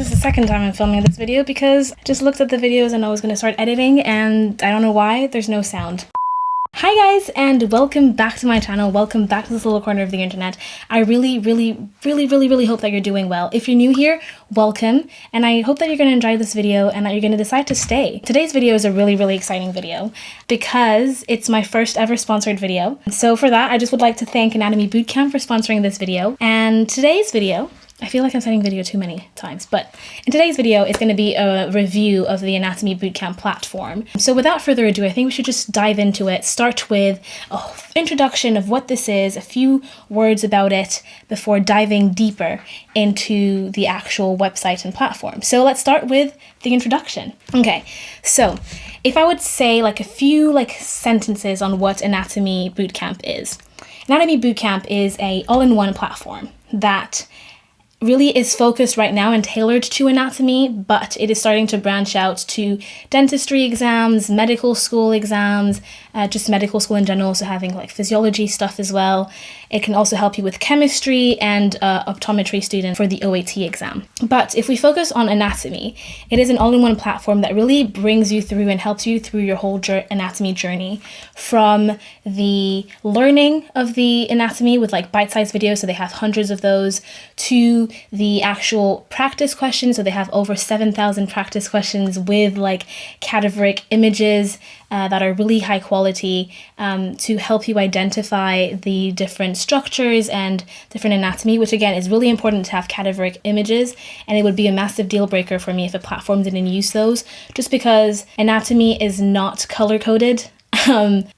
This is the second time I'm filming this video because I just looked at the videos and I was going to start editing and I don't know why, there's no sound. Hi guys, and welcome back to my channel. Welcome back to this little corner of the internet. I really hope that you're doing well. If you're new here, welcome, and I hope that you're going to enjoy this video and that you're going to decide to stay. Today's video is a really exciting video because it's my first ever sponsored video. So for that, I just would like to thank Anatomy Bootcamp for sponsoring this video. And today's video, I feel like I'm saying video too many times, but in today's video, it's going to be a review of the Anatomy Bootcamp platform. So without further ado, I think we should just dive into it. Start with an introduction of what this is, a few words about it before diving deeper into the actual website and platform. So let's start with the introduction. Okay, so if I would say like a few sentences on what Anatomy Bootcamp is. Anatomy Bootcamp is a all-in-one platform that really is focused right now and tailored to anatomy, but it is starting to branch out to dentistry exams, medical school exams, just medical school in general, so having like physiology stuff as well. It can also help you with chemistry and optometry students for the OAT exam. But if we focus on anatomy, it is an all-in-one platform that really brings you through and helps you through your whole anatomy journey, from the learning of the anatomy with like bite-sized videos, so they have hundreds of those, to the actual practice questions. So they have over 7,000 practice questions with like cadaveric images that are really high quality to help you identify the different structures and different anatomy, which again is really important to have cadaveric images, and it would be a massive deal breaker for me if a platform didn't use those, just because anatomy is not color coded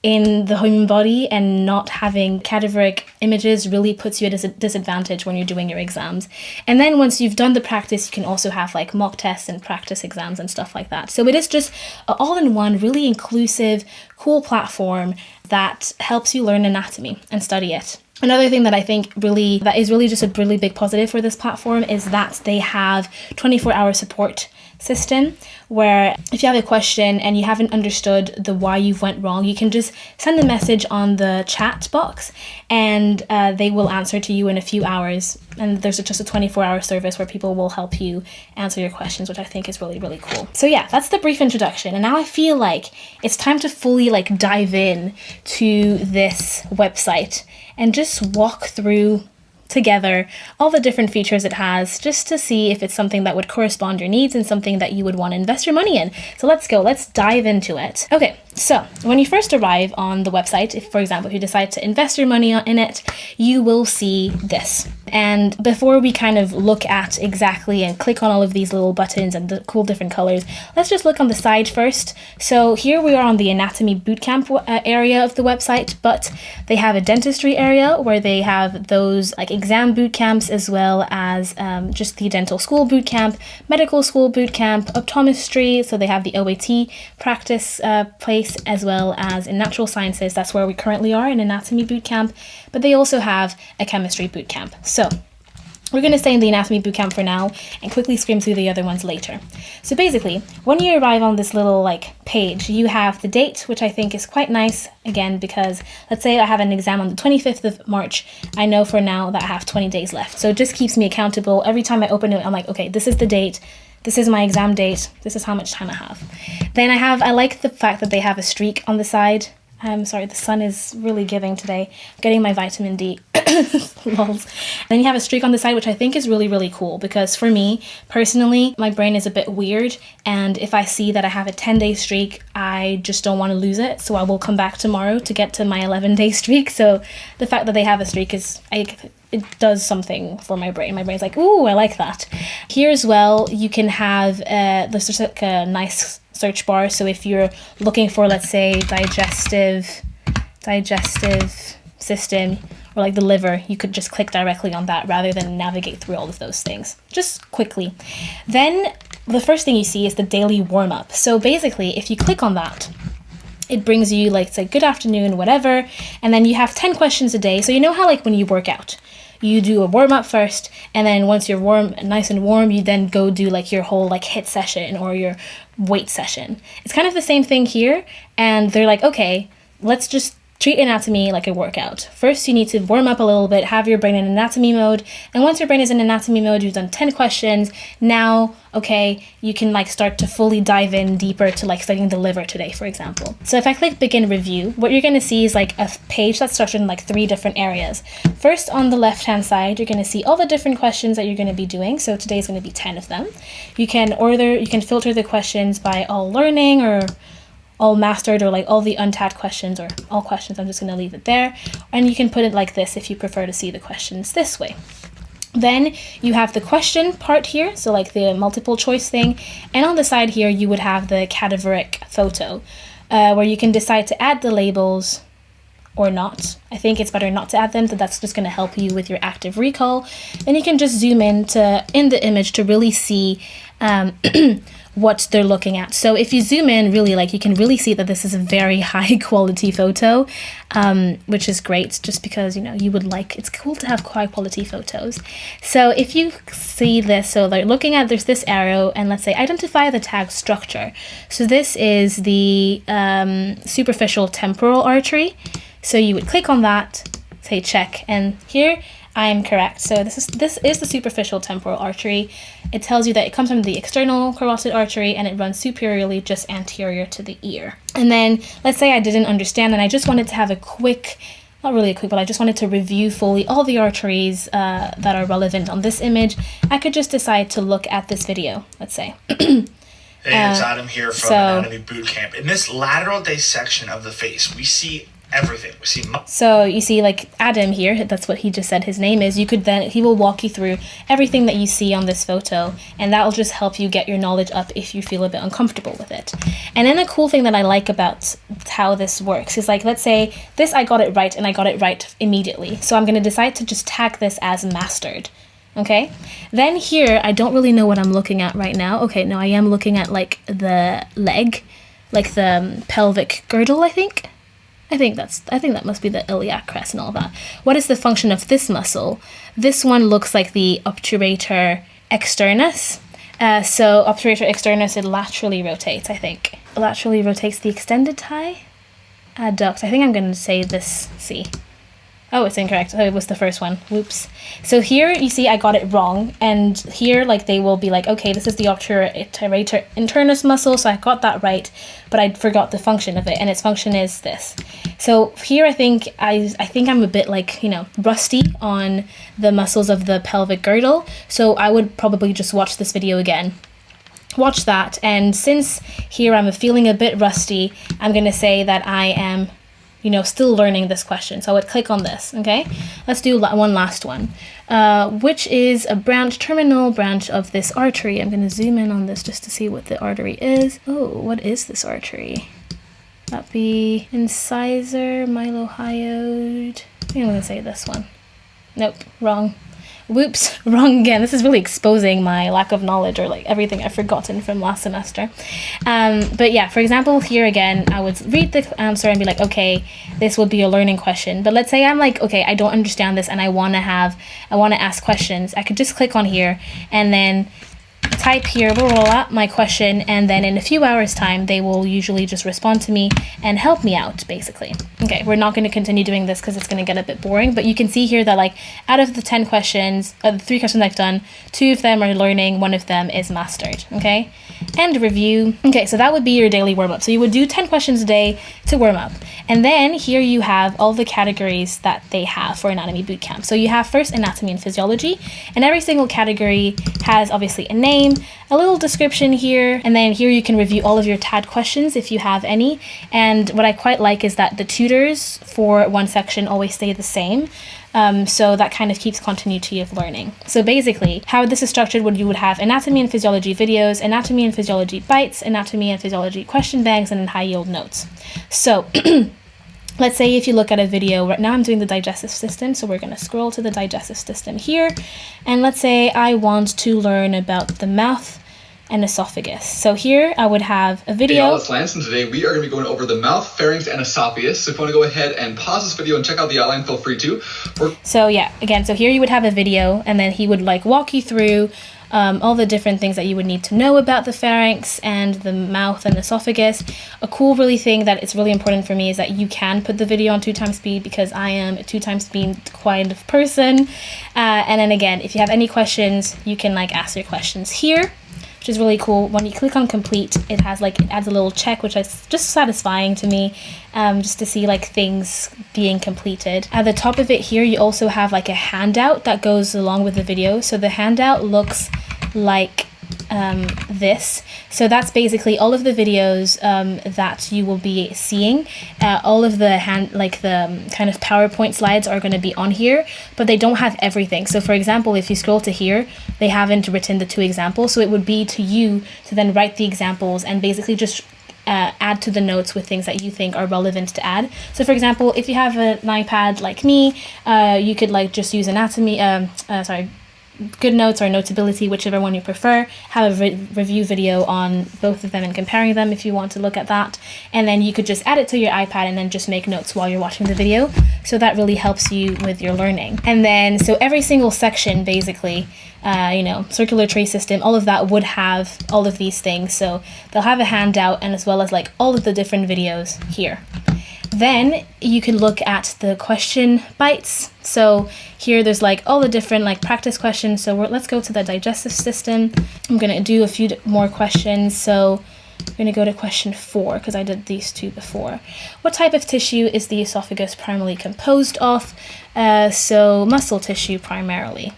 in the human body, and not having cadaveric images really puts you at a disadvantage when you're doing your exams. And then once you've done the practice, you can also have like mock tests and practice exams and stuff like that. So it is just an all-in-one, really inclusive, cool platform that helps you learn anatomy and study it. Another thing that I think that is really just a really big positive for this platform is that they have 24-hour support system, where if you have a question and you haven't understood the why you've went wrong, you can just send a message on the chat box and they will answer to you in a few hours. And there's just a 24-hour service where people will help you answer your questions, which I think is really cool. So yeah, that's the brief introduction. And now I feel like it's time to fully dive in to this website and just walk through together all the different features it has, just to see if it's something that would correspond your needs and something that you would want to invest your money in. So let's dive into it. Okay, so when you first arrive on the website, if for example, if you decide to invest your money in it, you will see this. And before we kind of look at exactly and click on all of these little buttons and the cool different colors, let's just look on the side first. So here we are on the Anatomy Bootcamp area of the website, but they have a dentistry area where they have those like exam boot camps, as well as just the dental school boot camp, medical school boot camp, optometry. So they have the OAT practice place, as well as in natural sciences. That's where we currently are in Anatomy Bootcamp, but they also have a chemistry boot camp. So we're going to stay in the Anatomy Bootcamp for now and quickly skim through the other ones later. So basically, when you arrive on this little page, you have the date, which I think is quite nice, again, because let's say I have an exam on the 25th of March. I know for now that I have 20 days left. So it just keeps me accountable. Every time I open it, I'm like, okay, this is the date. This is my exam date. This is how much time I have. Then I like the fact that they have a streak on the side. I'm sorry, the sun is really giving today. I'm getting my vitamin D. Lols. Then you have a streak on the side, which I think is really cool, because for me personally, my brain is a bit weird, and if I see that I have a 10-day streak, I just don't want to lose it, so I will come back tomorrow to get to my 11-day streak. So the fact that they have a streak it does something for my brain. My brain's like, ooh, I like that. Here as well, you can have there's just like a nice search bar. So if you're looking for, let's say, digestive system, or like the liver, you could just click directly on that rather than navigate through all of those things, just quickly. Then the first thing you see is the daily warm-up. So basically, if you click on that, it brings you say good afternoon, whatever, and then you have 10 questions a day. So you know how when you work out, you do a warm-up first, and then once you're nice and warm, you then go do your whole HIIT session or your weight session. It's kind of the same thing here, and they're like, okay, let's just treat anatomy like a workout. First, you need to warm up a little bit, have your brain in anatomy mode. And once your brain is in anatomy mode, you've done 10 questions. Now, okay, you can like start to fully dive in deeper to like studying the liver today, for example. So if I click begin review, what you're going to see is like a page that's structured in like 3 different areas. First, on the left-hand side, you're going to see all the different questions that you're going to be doing. So today is going to be 10 of them. You can filter the questions by all learning or all mastered or like all the untagged questions or all questions. I'm just going to leave it there. And you can put it like this if you prefer to see the questions this way. Then you have the question part here, so like the multiple choice thing. And on the side here, you would have the cadaveric photo where you can decide to add the labels or not. I think it's better not to add them, so that's just going to help you with your active recall. And you can just zoom in the image to really see what they're looking at. So if you zoom in really, like, you can really see that this is a very high quality photo, which is great just because, you know, it's cool to have high quality photos. So if you see this, so they're looking at, there's this arrow, and let's say identify the tag structure. So this is the superficial temporal artery. So you would click on that, say check, and here I'm correct. So this is the superficial temporal artery. It tells you that it comes from the external carotid artery and it runs superiorly just anterior to the ear. And then let's say I didn't understand and I just wanted to have a quick, not really a quick, but I just wanted to review fully all the arteries that are relevant on this image. I could just decide to look at this video, let's say. Hey, it's Adam here from Anatomy Bootcamp. In this lateral dissection of the face, we see everything. We see so you see like Adam here, that's what he just said his name is. He will walk you through everything that you see on this photo, and that will just help you get your knowledge up if you feel a bit uncomfortable with it. And then a cool thing that I like about how this works is, like, let's say this I got it right and I got it right immediately, so I'm going to decide to just tag this as mastered. Okay, then here I don't really know what I'm looking at right now. Okay, no, I am looking at like the leg, like the pelvic girdle, I think that must be the iliac crest and all that. What is the function of this muscle? This one looks like the obturator externus. So obturator externus, it laterally rotates, I think. Laterally rotates the extended thigh adduct. I think I'm going to say this C. Oh, it's incorrect. Oh, it was the first one. Whoops. So here you see I got it wrong, and here like they will be like, okay, this is the obturator internus muscle, so I got that right, but I forgot the function of it, and its function is this. So here I think I'm a bit like, you know, rusty on the muscles of the pelvic girdle, so I would probably just watch this video again. Watch that, and since here I'm feeling a bit rusty, I'm going to say that I am, you know, still learning this question. So I would click on this, okay? Let's do one last one. Which is a terminal branch of this artery. I'm going to zoom in on this just to see what the artery is. Oh, what is this artery? That be incisor, mylohyoid. I think I'm going to say this one. Nope, wrong. Whoops, wrong again. This is really exposing my lack of knowledge, or like everything I've forgotten from last semester. But yeah, for example, here again, I would read the answer and be like, okay, this would be a learning question. But let's say I'm like, okay, I don't understand this and I want to ask questions. I could just click on here and then type here my question, and then in a few hours time they will usually just respond to me and help me out, basically. Okay, we're not going to continue doing this because it's going to get a bit boring, but you can see here that like out of the 10 questions, the 3 questions I've done, 2 of them are learning, 1 of them is mastered. Okay, and review. Okay, so that would be your daily warm-up. So you would do 10 questions a day to warm up, and then here you have all the categories that they have for Anatomy Bootcamp. So you have first anatomy and physiology, and every single category has obviously a name, a little description here, and then here you can review all of your tagged questions if you have any. And what I quite like is that the tutors for one section always stay the same. So that kind of keeps continuity of learning. So basically, how this is structured, you would have anatomy and physiology videos, anatomy and physiology bites, anatomy and physiology question banks, and then high yield notes. So let's say if you look at a video, right now I'm doing the digestive system, so we're going to scroll to the digestive system here, and let's say I want to learn about the mouth and esophagus. So here I would have a video. Hey all, it's Lance, and today we are going to be going over the mouth, pharynx, and esophagus. So if you want to go ahead and pause this video and check out the outline, feel free to. So yeah, again, so here you would have a video, and then he would like walk you through all the different things that you would need to know about the pharynx and the mouth and esophagus. A cool really thing that it's really important for me is that you can put the video on 2x speed, because I am a 2x speed kind of person. And then again, if you have any questions, you can like ask your questions here, which is really cool. When you click on complete, it has like, it adds a little check, which is just satisfying to me, just to see like things being completed. At the top of it here, you also have like a handout that goes along with the video. So the handout looks like this. So that's basically all of the videos that you will be seeing. All of the kind of PowerPoint slides are going to be on here, but they don't have everything. So for example, if you scroll to here, they haven't written the 2 examples. So it would be to you to then write the examples and basically just add to the notes with things that you think are relevant to add. So for example, if you have an iPad like me, you could like just use GoodNotes or Notability, whichever one you prefer. Have a review video on both of them and comparing them if you want to look at that. And then you could just add it to your iPad and then just make notes while you're watching the video. So that really helps you with your learning. And then, so every single section, basically, circular tray system, all of that would have all of these things. So they'll have a handout, and as well as like all of the different videos here. Then you can look at the question bites. So here there's like all the different like practice questions. So let's go to the digestive system. I'm going to do a few more questions. So I'm going to go to question 4 because I did these 2 before. What type of tissue is the esophagus primarily composed of? So muscle tissue primarily.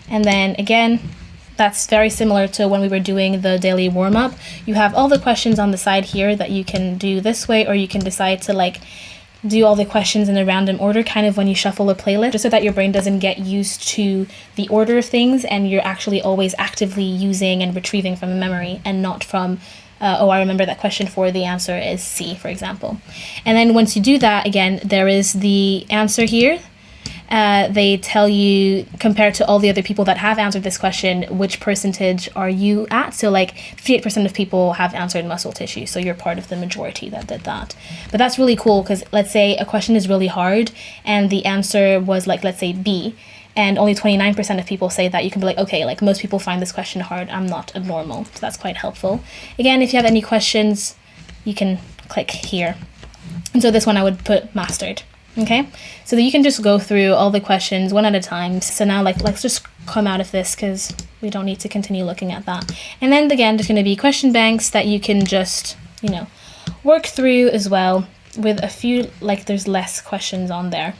And then again, that's very similar to when we were doing the daily warm-up. You have all the questions on the side here that you can do this way, or you can decide to like do all the questions in a random order, kind of when you shuffle a playlist, just so that your brain doesn't get used to the order of things and you're actually always actively using and retrieving from a memory and not from, I remember that question 4, the answer is C, for example. And then once you do that, again, there is the answer here. They tell you, compared to all the other people that have answered this question, which percentage are you at? So like 58% of people have answered muscle tissue. So you're part of the majority that did that. But that's really cool, because let's say a question is really hard and the answer was like, let's say B, and only 29% of people say that. You can be like, okay, like most people find this question hard, I'm not abnormal. So that's quite helpful. Again, if you have any questions, you can click here. And so this one I would put mastered. Okay, so that you can just go through all the questions one at a time. So now let's just come out of this because we don't need to continue looking at that. And then again, there's going to be question banks that you can just, work through as well, with a few, like there's less questions on there.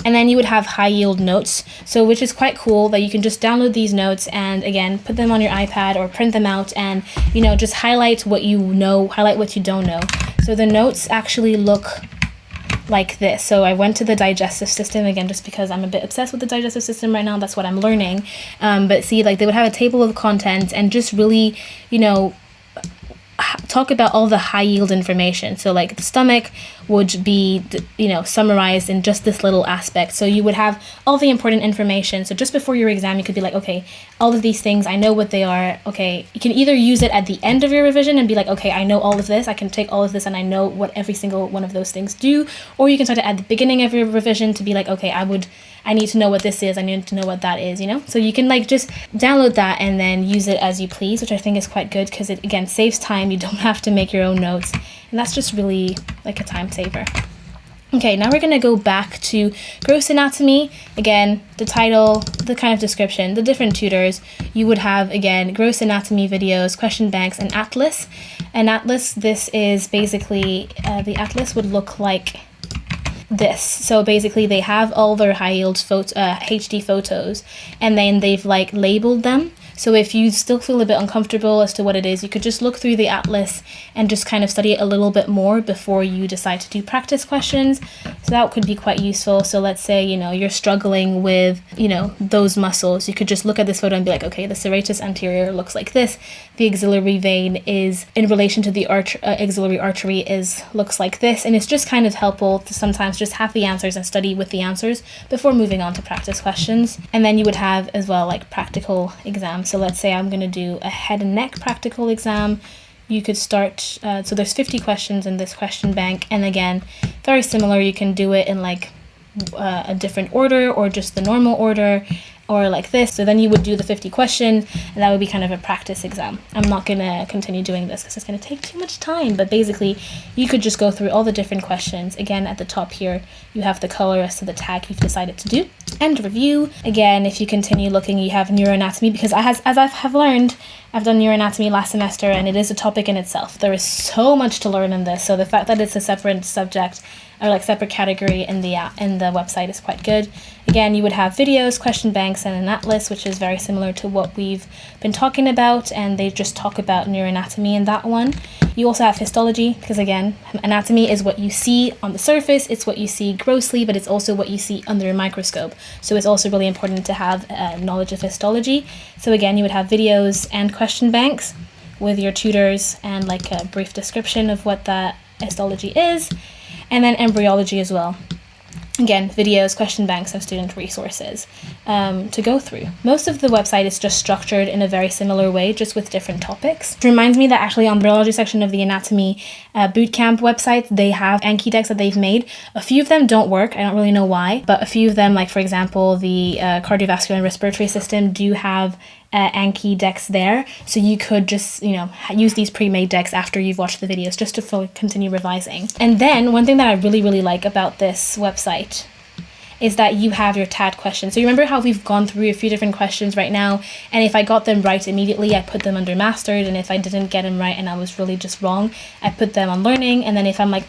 And then you would have high yield notes, so which is quite cool, that you can just download these notes and again put them on your iPad or print them out and just highlight what you know, highlight what you don't know. So the notes actually look like this. So I went to the digestive system again, just because I'm a bit obsessed with the digestive system right now. That's what I'm learning. But see, like they would have a table of contents and just really, talk about all the high yield information. So like the stomach would be, summarized in just this little aspect. So you would have all the important information. So just before your exam, you could be like, okay, all of these things, I know what they are. Okay, you can either use it at the end of your revision and be like, okay, I know all of this. I can take all of this and I know what every single one of those things do. Or you can start it at the beginning of your revision to be like, okay, I need to know what this is. I need to know what that is, So you can like just download that and then use it as you please, which I think is quite good because it, again, saves time. You don't have to make your own notes. And that's just really like a time saver. Okay, now we're going to go back to gross anatomy. Again, the title, the kind of description, the different tutors. You would have, again, gross anatomy videos, question banks, and atlas. An atlas, this is basically, the atlas would look like this. So basically they have all their high yield HD photos, and then they've like labeled them. So if you still feel a bit uncomfortable as to what it is, you could just look through the atlas and just kind of study it a little bit more before you decide to do practice questions. So that could be quite useful. So let's say, you're struggling with, those muscles. You could just look at this photo and be like, okay, the serratus anterior looks like this. The axillary vein is in relation to the axillary artery looks like this. And it's just kind of helpful to sometimes just have the answers and study with the answers before moving on to practice questions. And then you would have as well like practical exams. So let's say I'm going to do a head and neck practical exam. You could start, so there's 50 questions in this question bank. And again, very similar. You can do it in like a different order or just the normal order. or like this. So then you would do the 50 question, and that would be kind of a practice exam. I'm not going to continue doing this because it's going to take too much time, but basically you could just go through all the different questions. Again, at the top here, you have the color as to the tag you've decided to do, and review. Again, if you continue looking, you have neuroanatomy, because as I have learned, I've done neuroanatomy last semester, and it is a topic in itself. There is so much to learn in this, so the fact that it's a separate subject or like separate category in the website is quite good. Again, you would have videos, question banks, and an atlas, which is very similar to what we've been talking about, and they just talk about neuroanatomy in that one. You also have histology, because again, anatomy is what you see on the surface, it's what you see grossly, but it's also what you see under a microscope. So it's also really important to have knowledge of histology. So again, you would have videos and question banks with your tutors and like a brief description of what that histology is. And then embryology as well. Again, videos, question banks, and student resources to go through. Most of the website is just structured in a very similar way, just with different topics. It reminds me that actually on the embryology section of the anatomy bootcamp website, they have Anki decks that they've made. A few of them don't work. I don't really know why, but a few of them, like for example, the cardiovascular and respiratory system do have Anki decks there, so you could just use these pre-made decks after you've watched the videos just to continue revising. And then one thing that I really like about this website is that you have your tagged questions. So you remember how we've gone through a few different questions right now, and if I got them right immediately, I put them under mastered, and if I didn't get them right and I was really just wrong, I put them on learning, and then if I'm like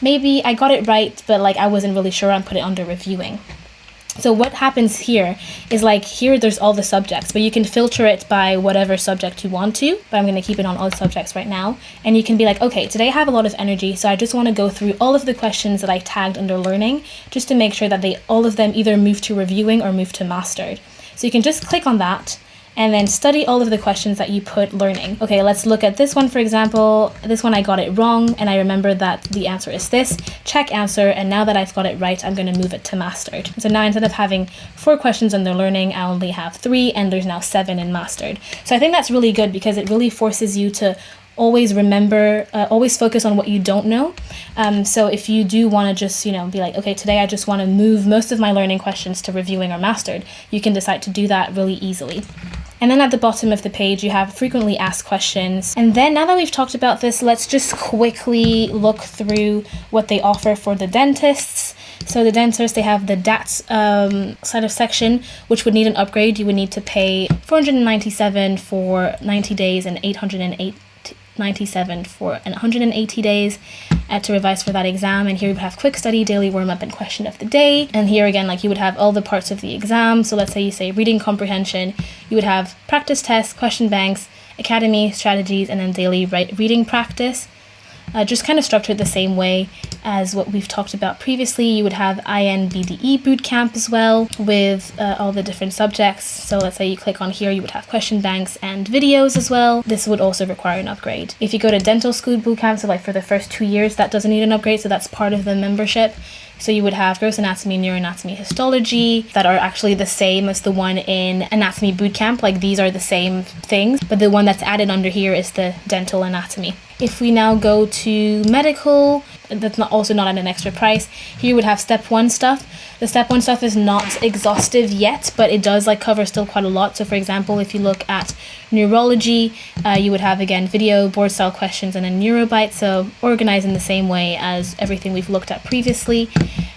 maybe I got it right but like I wasn't really sure, I put it under reviewing. So what happens here is like here there's all the subjects, but you can filter it by whatever subject you want to, but I'm going to keep it on all subjects right now. And you can be like, okay, today I have a lot of energy, so I just want to go through all of the questions that I tagged under learning just to make sure that all of them either move to reviewing or move to mastered. So you can just click on that and then study all of the questions that you put learning. Okay, let's look at this one, for example. This one I got it wrong, and I remember that the answer is this. Check answer, and now that I've got it right, I'm going to move it to mastered. So now instead of having 4 questions under learning, I only have 3, and there's now 7 in mastered. So I think that's really good because it really forces you to always remember, always focus on what you don't know. So if you do want to just, be like, okay, today I just want to move most of my learning questions to reviewing or mastered, you can decide to do that really easily. And then at the bottom of the page, you have frequently asked questions. And then now that we've talked about this, let's just quickly look through what they offer for the dentists. So the dentists, they have the DATS side of section, which would need an upgrade. You would need to pay $497 for 90 days and $897 for 180 days to revise for that exam. And here we have quick study, daily warm-up, and question of the day. And here again, like you would have all the parts of the exam. So let's say you say reading comprehension, you would have practice tests, question banks, academy, strategies, and then daily reading practice. Just kind of structured the same way as what we've talked about previously. You would have INBDE bootcamp as well with all the different subjects. So let's say you click on here, you would have question banks and videos as well. This would also require an upgrade. If you go to dental school bootcamp, so like for the first 2 years, that doesn't need an upgrade, so that's part of the membership. So you would have gross anatomy, neuroanatomy, histology that are actually the same as the one in anatomy bootcamp. Like these are the same things, but the one that's added under here is the dental anatomy. If we now go to medical, that's also not at an extra price. Here you would have step 1 stuff. The step 1 stuff is not exhaustive yet, but it does cover still quite a lot. So for example, if you look at neurology, you would have again video, board style questions, and a neurobite. So organized in the same way as everything we've looked at previously.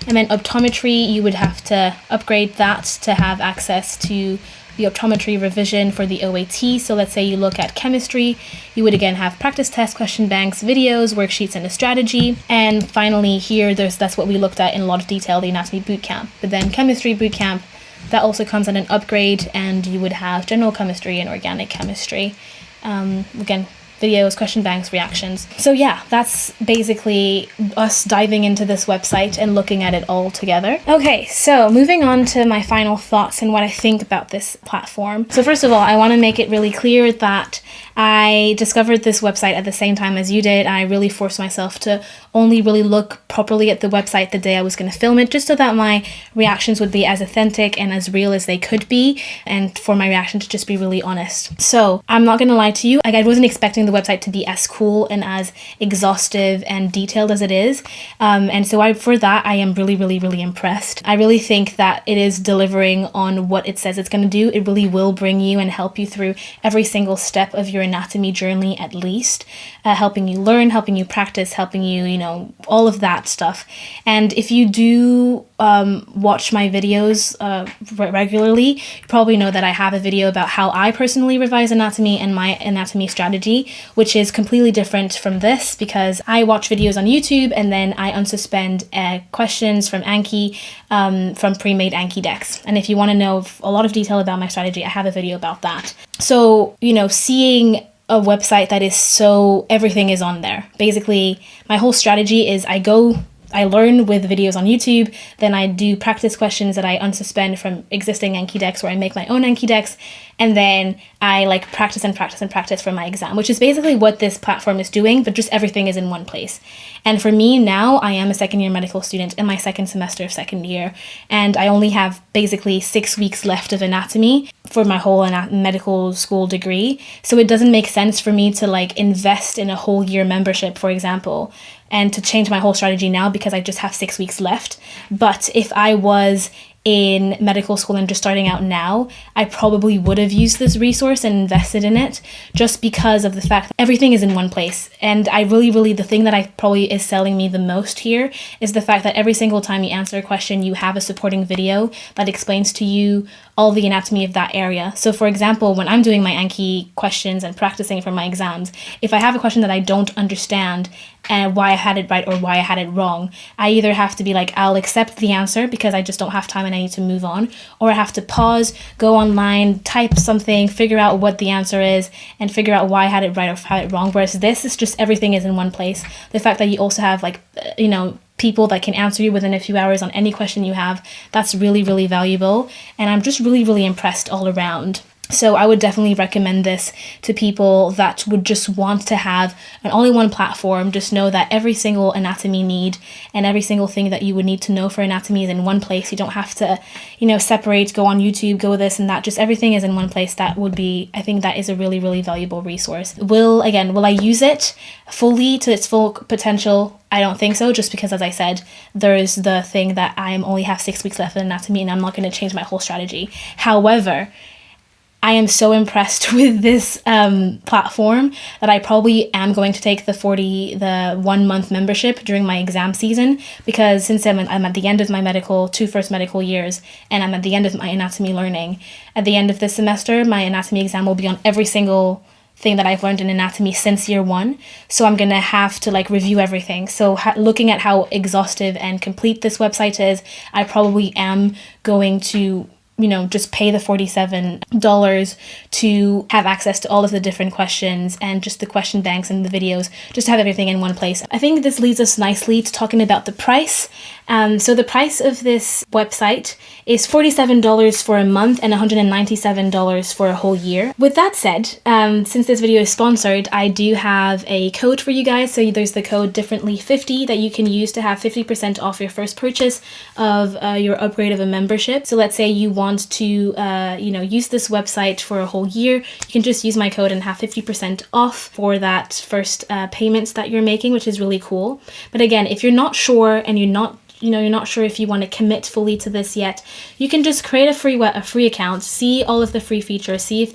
And then optometry, you would have to upgrade that to have access to the optometry revision for the OAT. So let's say you look at chemistry, you would again have practice tests, question banks, videos, worksheets, and a strategy. And finally here, that's what we looked at in a lot of detail, the anatomy bootcamp. But then chemistry bootcamp, that also comes at an upgrade, and you would have general chemistry and organic chemistry. Again, videos, question banks, reactions. So yeah, that's basically us diving into this website and looking at it all together. Okay, so moving on to my final thoughts and what I think about this platform. So first of all, I want to make it really clear that I discovered this website at the same time as you did, and I really forced myself to only really look properly at the website the day I was going to film it, just so that my reactions would be as authentic and as real as they could be, and for my reaction to just be really honest. So I'm not going to lie to you, like I wasn't expecting the website to be as cool and as exhaustive and detailed as it is, and so for that I am really impressed. I really think that it is delivering on what it says it's going to do. It really will bring you and help you through every single step of your anatomy journey, at least, helping you learn, helping you practice, helping you, you know, all of that stuff. And if you do watch my videos regularly, you probably know that I have a video about how I personally revise anatomy and my anatomy strategy, which is completely different from this, because I watch videos on YouTube and then I unsuspend questions from Anki, from pre-made Anki decks. And if you want to know a lot of detail about my strategy, I have a video about that. So, you know, seeing a website that is so everything is on there. Basically, my whole strategy is I learn with videos on YouTube, then I do practice questions that I unsuspend from existing Anki decks, where I make my own Anki decks, and then I like practice for my exam, which is basically what this platform is doing, but just everything is in one place. And for me now, I am a second year medical student in my second semester of second year, and I only have basically 6 weeks left of anatomy for my whole medical school degree. So it doesn't make sense for me to like invest in a whole year membership, for example, and to change my whole strategy now because I just have 6 weeks left. But if I was in medical school and just starting out now, I probably would have used this resource and invested in it, just because of the fact that everything is in one place. And I really, the thing that I probably is selling me the most here is the fact that every single time you answer a question, you have a supporting video that explains to you all the anatomy of that area. So for example, when I'm doing my Anki questions and practicing for my exams, if I have a question that I don't understand and why I had it right or why I had it wrong, I either have to be like, I'll accept the answer because I just don't have time and I need to move on, or I have to pause, go online, type something, figure out what the answer is, and figure out why I had it right or had it wrong. Whereas this is just everything is in one place. The fact that you also have like, you know, people that can answer you within a few hours on any question you have, that's really valuable. And I'm just really impressed all around. So I would definitely recommend this to people that would just want to have an all-in-one platform. Just know that every single anatomy need and every single thing that you would need to know for anatomy is in one place. You don't have to, you know, separate, go on YouTube, go this and that. Just everything is in one place. That would be, I think that is a really valuable resource. Will I use it fully to its full potential? I don't think so, just because, as I said, there's the thing that I only have 6 weeks left in anatomy and I'm not going to change my whole strategy. However, I am so impressed with this platform that I probably am going to take the 1 month membership during my exam season, because since I'm at the end of my two first medical years and I'm at the end of my anatomy learning, at the end of this semester, my anatomy exam will be on every single thing that I've learned in anatomy since year 1. So I'm going to have to like review everything. So looking at how exhaustive and complete this website is, I probably am going to, you know, just pay the $47 to have access to all of the different questions and just the question banks and the videos, just to have everything in one place. I think this leads us nicely to talking about the price. So the price of this website is $47 for a month and $197 for a whole year. With that said, since this video is sponsored, I do have a code for you guys. So there's the code differently50 that you can use to have 50% off your first purchase of your upgrade of a membership. So let's say you want to use this website for a whole year, you can just use my code and have 50% off for that first payments that you're making, which is really cool. But again, if you're not sure and you're not sure if you want to commit fully to this yet, you can just create a free account, see all of the free features, see if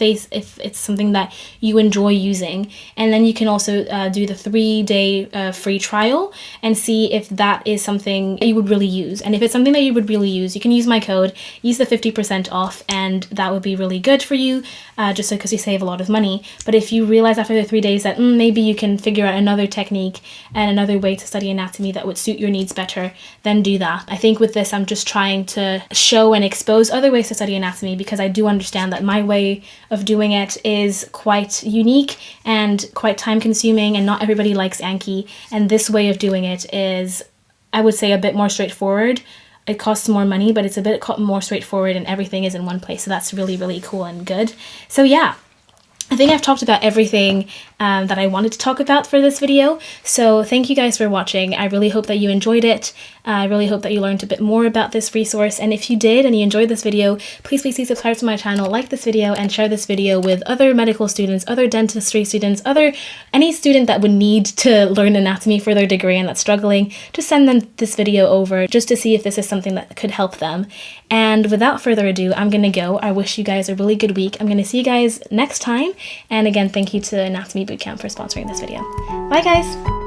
it's something that you enjoy using, and then you can also do the 3-day free trial and see if that is something you would really use. And if it's something that you would really use, you can use my code, use the 50% off, and that would be really good for you, just because you save a lot of money. But if you realize after the 3 days that maybe you can figure out another technique and another way to study anatomy that would suit your needs better, then do that. I think with this, I'm just trying to show and expose other ways to study anatomy, because I do understand that my way of doing it is quite unique and quite time consuming, and not everybody likes Anki. And this way of doing it is, I would say, a bit more straightforward. It costs more money, but it's a bit more straightforward and everything is in one place. So that's really, really cool and good. So yeah. I think I've talked about everything that I wanted to talk about for this video. So thank you guys for watching. I really hope that you enjoyed it. I really hope that you learned a bit more about this resource. And if you did and you enjoyed this video, please subscribe to my channel, like this video, and share this video with other medical students, other dentistry students, any student that would need to learn anatomy for their degree and that's struggling. Just send them this video over just to see if this is something that could help them. And without further ado, I'm gonna go. I wish you guys a really good week. I'm gonna see you guys next time. And again, thank you to Anatomy Bootcamp for sponsoring this video. Bye guys!